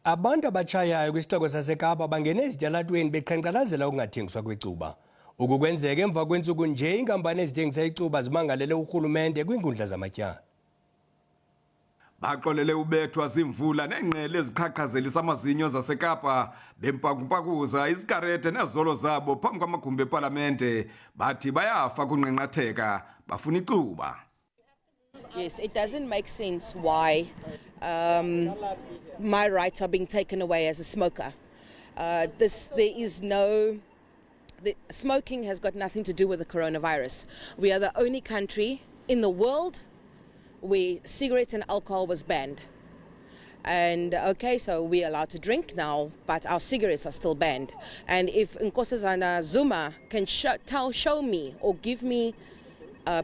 Abantu abatshayayo kwisixeko saseKapa bangene ezitalatweni beqhankqalazela ukungathengiswa kwecuba. Ukukwenzeka emva kweentsuku nje iinkampani ezithengisa icuba zimangalele urhulumente kwiinkundla zamatyala. Baxolele ubethwa zimvula nengqele eziqhaqhazelisa amazinyo zaseKapa bempakumpakuza izigarete nezolo zabo phambi kwamagumbi epalamente bathi bayafa kunqenqatheka bafuna icuba. Yes, it doesn't make sense why my rights are being taken away as a smoker. Smoking has got nothing to do with the coronavirus. We are the only country in the world where cigarettes and alcohol was banned. And okay, so we're allowed to drink now, but our cigarettes are still banned. And if Nkosazana Zuma can show me or give me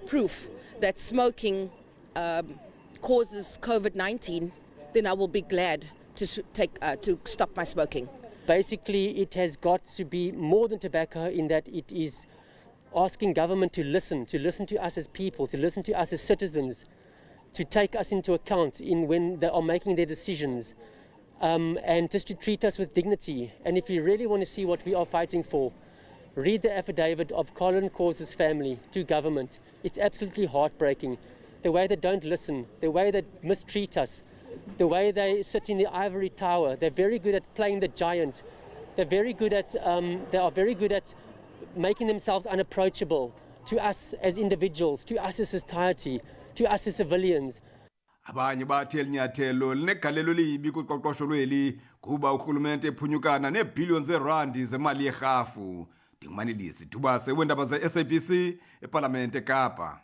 proof that smoking causes COVID-19, then I will be glad to stop my smoking. Basically, it has got to be more than tobacco in that it is asking government to listen to us as people, to listen to us as citizens, to take us into account when they are making their decisions, and just to treat us with dignity. And if you really want to see what we are fighting for, read the affidavit of Colin Cause's family to government. It's absolutely heartbreaking. The way they don't listen, the way they mistreat us, the way they sit in the ivory tower. They're very good at playing the giant. They are very good at making themselves unapproachable to us as individuals, to us as society, to us as civilians. Abanye bathi elinyathelo linegalelo libi kuqoqosho lweli kuba urhulumente ephunyukana neebhiliyoni zeerandi zemali yerhafu. Ndingumanilisi Dubase weendaba ze-SABC ePalamente eKapa.